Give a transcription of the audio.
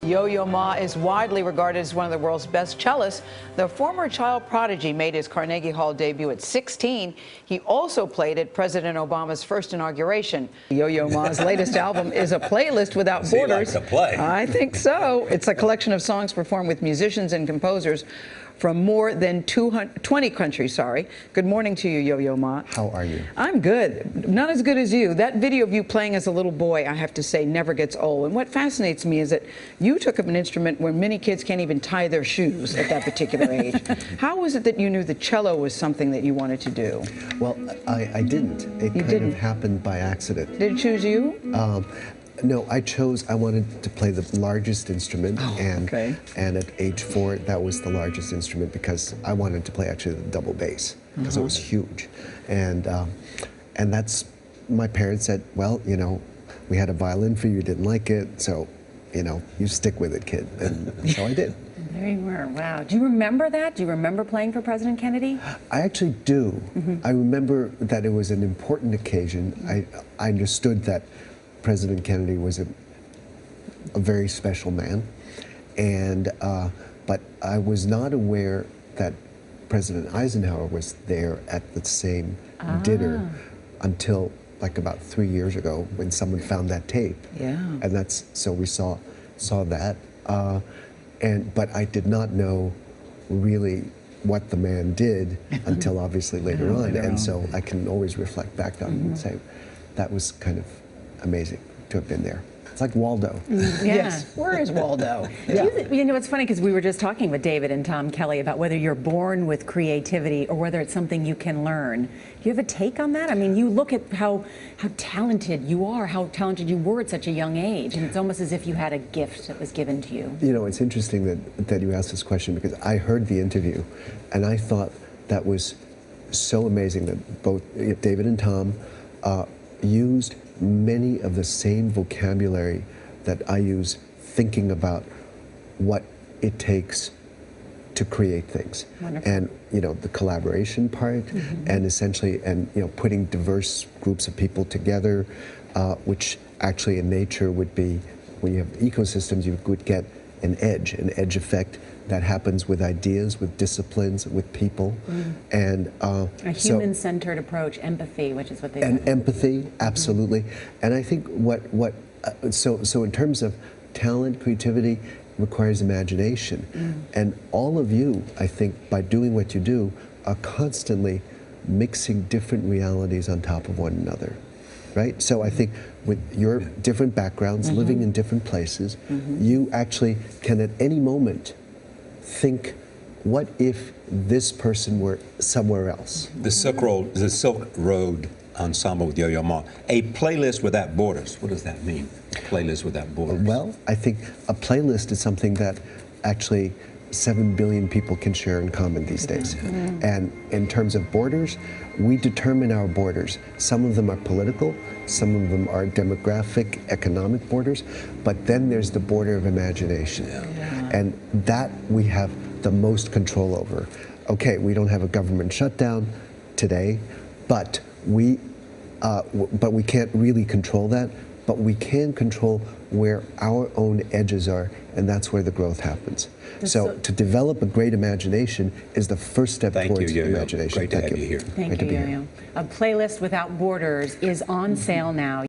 Yo-Yo Ma is widely regarded as one of the world's best cellists. The former child prodigy made his Carnegie Hall debut at 16. He also played at President Obama's first inauguration. Yo-Yo Ma's latest album is a playlist without borders. He likes to play. I think so. It's a collection of songs performed with musicians and composers from more than 20 countries. Good morning to you, Yo-Yo Ma. How are you? I'm good. Not as good as you. That video of you playing as a little boy, I have to say, never gets old. And what fascinates me is that you took up an instrument where many kids can't even tie their shoes at that particular age. How was it that you knew the cello was something that you wanted to do? Well, I didn't. It kind of happened by accident. Did it choose you? No, I wanted to play the largest instrument, and at age 4, that was the largest instrument because I wanted to play actually the double bass because it was huge, and that's, my parents said, well, you know, we had a violin for you, didn't like it, so, you know, you stick with it, kid, and so I did. There you were. Wow. Do you remember that? Do you remember playing for President Kennedy? I actually do. I remember that it was an important occasion. I understood that President Kennedy was a very special man, and but I was not aware that President Eisenhower was there at the same dinner until like about 3 years ago when someone found that tape. Yeah. And that's, so we saw that, but I did not know really what the man did until obviously later on, and so I can always reflect back on it and say that was kind of amazing to have been there. It's like Waldo. Yeah. Yes. Where is Waldo? You know, it's funny because we were just talking with David and Tom Kelly about whether you're born with creativity or whether it's something you can learn. Do you have a take on that? I mean, you look at how talented you are, how talented you were at such a young age, and it's almost as if you had a gift that was given to you. You know, it's interesting that you asked this question because I heard the interview and I thought that was so amazing that both David and Tom used many of the same vocabulary that I use thinking about what it takes to create things. Wonderful. And you know, the collaboration part, and essentially, and you know, putting diverse groups of people together, which actually in nature would be, when you have ecosystems, you would get an edge effect that happens with ideas, with disciplines, with people, and a human-centered approach, empathy, which is what they and empathy, absolutely. And I think so in terms of talent, creativity requires imagination, and all of you, I think, by doing what you do, are constantly mixing different realities on top of one another. Right? So I think with your different backgrounds, living in different places, you actually can at any moment think, what if this person were somewhere else? The Silk Road Ensemble with Yo-Yo Ma. A playlist without borders. What does that mean? A playlist without borders. Well, I think a playlist is something that actually 7 billion people can share in common these days. And in terms of borders, we determine our borders. Some of them are political, some of them are demographic, economic borders, but then there's the border of imagination. And that we have the most control over. Okay, we don't have a government shutdown today, but we can't really control that, but we can control where our own edges are, and that's where the growth happens. So to develop a great imagination is the first step towards imagination. Great to have you here. Thank you, Yo-Yo. A playlist without borders is on sale now.